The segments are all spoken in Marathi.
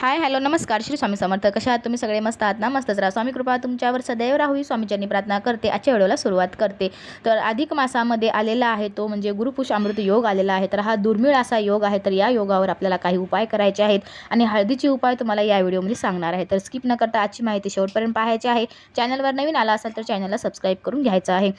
हाय हॅलो नमस्कार. श्री स्वामी समर्थ. कशा आहात तुम्ही सगळे? मस्त आहात ना? मस्तच राहा. स्वामी कृपा तुमच्यावर सदैव राहू ही स्वामींची प्रार्थना करते. आजच्या व्हिडिओला सुरुवात करते. तर अधिक मासामध्ये आलेला आहे तो म्हणजे गुरुपुष्य अमृत योग आलेला आहे. तर हा दुर्मिळ असा योग आहे. तर या योगावर आपल्याला काही उपाय करायचे आहेत आणि हळदीचे उपाय तुम्हाला या व्हिडिओमध्ये सांगणार आहे. तर स्किप न करता आजची माहिती शेवटपर्यंत पाहायची आहे. चॅनलवर नवीन आला असाल तर चॅनलला सबस्क्राईब करून घ्यायचं आहे.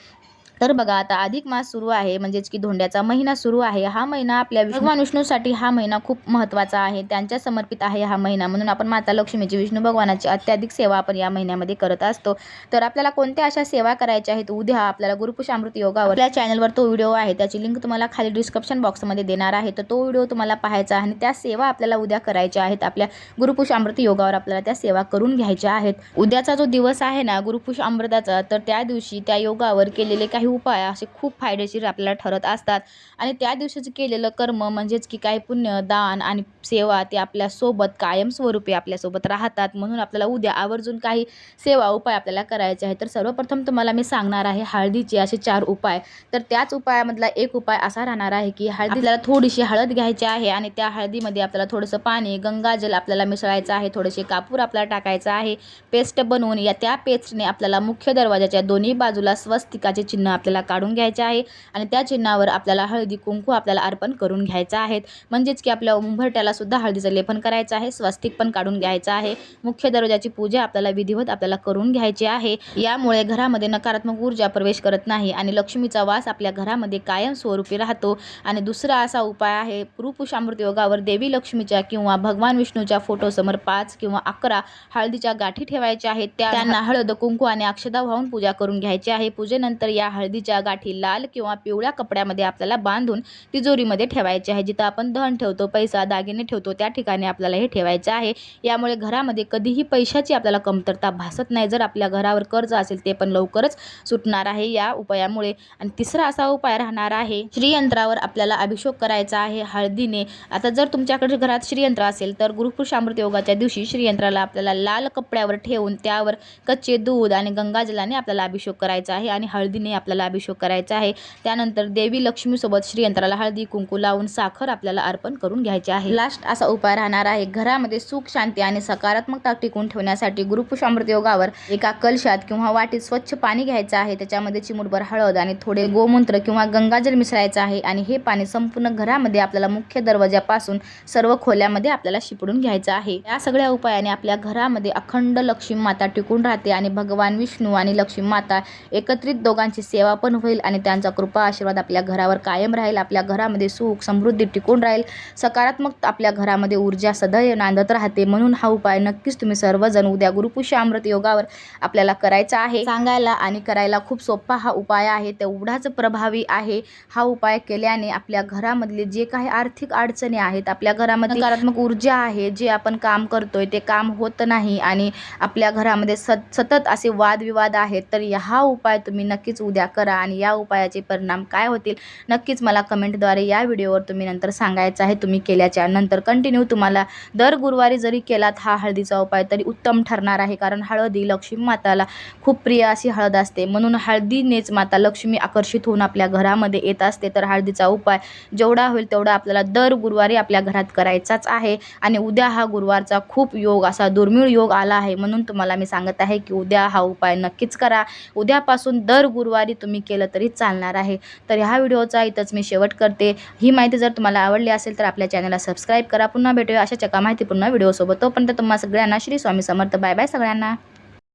तर बघा आता अधिक मास सुरू आहे म्हणजेच की धोंड्याचा महिना सुरू आहे. हा महिना आपल्या भगवान विष्णूसाठी हा महिना खूप महत्त्वाचा आहे. त्यांच्या समर्पित आहे हा महिना, म्हणून आपण माता लक्ष्मीची विष्णू भगवानाची अत्याधिक सेवा आपण या महिन्यामध्ये करत असतो. तर आपल्याला कोणत्या अशा सेवा करायच्या आहेत उद्या आपल्याला गुरुपुष्य अमृत योगावर आपल्या चॅनलवर तो व्हिडिओ आहे, त्याची लिंक तुम्हाला खाली डिस्क्रिप्शन बॉक्समध्ये देणार आहे. तर तो व्हिडिओ तुम्हाला पाहायचा आहे आणि त्या सेवा आपल्याला उद्या करायच्या आहेत. आपल्या गुरुपुष्य अमृत योगावर आपल्याला त्या सेवा करून घ्यायच्या आहेत. उद्याचा जो दिवस आहे ना गुरुपुष्य अमृताचा, तर त्या दिवशी त्या योगावर केलेले काही उपाय असे खूप फायदेशीर आपल्याला ठरत असतात आणि त्या दिवशीचं केलेलं कर्म म्हणजेच की काय पुण्य दान आणि सेवा ते आपल्यासोबत कायमस्वरूपी आपल्यासोबत राहतात. म्हणून आपल्याला उद्या आवर्जून काही सेवा उपाय आपल्याला करायचे आहे. तर सर्वप्रथम तुम्हाला मी सांगणार आहे हळदीचे असे 4 उपाय. तर त्याच उपायामधला एक उपाय असा राहणार आहे की हळदीला थोडीशी हळद घ्यायची आहे आणि त्या हळदीमध्ये आपल्याला थोडंसं पाणी गंगाजल आपल्याला मिसळायचं आहे, थोडेसे कापूर आपल्याला टाकायचं आहे, पेस्ट बनवून या त्या पेस्टने आपल्याला मुख्य दरवाजाच्या दोन्ही बाजूला स्वस्तिकाचे चिन्ह आपल्याला काढून घ्यायचे आहे आणि त्या चिन्हावर आपल्याला हळदी कुंकू आपल्याला अर्पण करून घ्यायचं आहे. म्हणजेच की आपल्या उंबरठ्याला सुद्धा हळदीचं लेपन करायचं आहे, स्वस्तिक पण काढून घ्यायचं आहे. मुख्य दरवाजाची पूजा आपल्याला विधिवत आपल्याला करून घ्यायची आहे. यामुळे घरामध्ये नकारात्मक ऊर्जा प्रवेश करत नाही आणि लक्ष्मीचा वास आपल्या घरामध्ये कायमस्वरूपी राहतो. आणि दुसरा असा उपाय आहे गुरुपुष्य अमृत योगावर देवी लक्ष्मीच्या किंवा भगवान विष्णूच्या फोटोसमोर 5 किंवा 11 हळदीच्या गाठी ठेवायच्या आहेत. त्यांना हळद कुंकू आणि अक्षता वाहून पूजा करून घ्यायची आहे. पूजेनंतर या हळदीच्या गाठी लाल किंवा पिवळ्या कपड्यामध्ये आपल्याला बांधून तिजोरीमध्ये ठेवायचे आहे. जिथं आपण धन ठेवतो, पैसा दागिने ठेवतो, त्या ठिकाणी आपल्याला हे ठेवायचे आहे. यामुळे घरामध्ये कधीही पैशाची आपल्याला कमतरता भासत नाही. जर आपल्या घरावर कर्ज असेल ते पण लवकरच सुटणार आहे या उपायामुळे. आणि तिसरा असा उपाय राहणार आहे श्रीयंत्रावर आपल्याला अभिषेक करायचा आहे हळदीने. आता जर तुमच्याकडे घरात श्रीयंत्र असेल तर गुरुपुष्य अमृत योगाच्या दिवशी श्रीयंत्राला आपल्याला लाल कपड्यावर ठेवून त्यावर कच्चे दूध आणि गंगाजलाने आपल्याला अभिषेक करायचा आहे आणि हळदीने आपल्याला अभिषेक करायचा आहे. त्यानंतर देवी लक्ष्मीसोबत श्रीयंत्राला हळदी कुंकू लावून साखर आपल्याला अर्पण करून घ्यायचे आहे. लास्ट असा उपाय राहणार आहे घरामध्ये सुख शांती आणि सकारात्मकता टिकून ठेवण्यासाठी गुरुपुष्य अमृत योगावर एका कलशात किंवा वाटीत स्वच्छ पाणी घ्यायचं आहे. त्याच्यामध्ये चिमूटभर हळद आणि थोडे गोमूत्र किंवा गंगाजल मिसळायचं आहे आणि हे पाणी संपूर्ण घरामध्ये आपल्याला मुख्य दरवाजापासून सर्व खोल्यामध्ये आपल्याला शिपडून घ्यायचं आहे. या सगळ्या उपायाने आपल्या घरामध्ये अखंड लक्ष्मी माता टिकून राहते आणि भगवान विष्णू आणि लक्ष्मी माता एकत्रित दोघांची सेवा पण होईल आणि त्यांचा कृपा आशीर्वाद आपल्या घरावर कायम राहील. आपल्या घरामध्ये सुख समृद्धी टिकून राहील, सकारात्मक आपल्या घरामध्ये ऊर्जा सदैव नांदत राहते. म्हणून हा उपाय नक्कीच तुम्ही सर्वजण उद्या गुरुपुष्य अमृत योगावर आपल्याला करायचा आहे. सांगायला आणि करायला खूप सोपा हा उपाय आहे, तेवढाच प्रभावी आहे. हा उपाय केल्याने आपल्या घरामधले जे काही आर्थिक अडचणी आहेत, आपल्या घरामध्ये नकारात्मक ऊर्जा आहे, जे आपण काम करतोय ते काम होत नाही आणि आपल्या घरामध्ये सतत असे वादविवाद आहेत, तर हा उपाय तुम्ही नक्कीच उद्या करा आणि या उपायाचे परिणाम काय होतील नक्कीच मला कमेंटद्वारे या व्हिडिओवर तुम्ही नंतर सांगायचं आहे. तुम्ही केल्याच्या नंतर कंटिन्यू तुम्हाला दर गुरुवारी जरी केलात हा हळदीचा उपाय तरी उत्तम ठरणार आहे. कारण हळद ही लक्ष्मी माताला खूप प्रिय अशी हळद असते, म्हणून हळदीनेच माता लक्ष्मी आकर्षित होऊन आपल्या घरामध्ये येत असते. तर हळदीचा उपाय जेवढा होईल तेवढा आपल्याला दर गुरुवारी आपल्या घरात करायचाच आहे. आणि उद्या हा गुरुवारचा खूप योग असा दुर्मिळ योग आला आहे, म्हणून तुम्हाला मी सांगत आहे की उद्या हा उपाय नक्कीच करा. उद्यापासून दर गुरुवारी तुम्ही केलं तरी चालणार आहे. तर ह्या व्हिडिओचा इथंच मी शेवट करते. ही माहिती जर तुम्हाला आवडली असेल तर आपल्या चॅनलला सबस्क्राईब करा. पुन्हा भेटूया अशाच एका माहितीपूर्ण व्हिडिओसोबत. तोपर्यंत तुम्हा सगळ्यांना श्री स्वामी समर्थ. बाय बाय सगळ्यांना.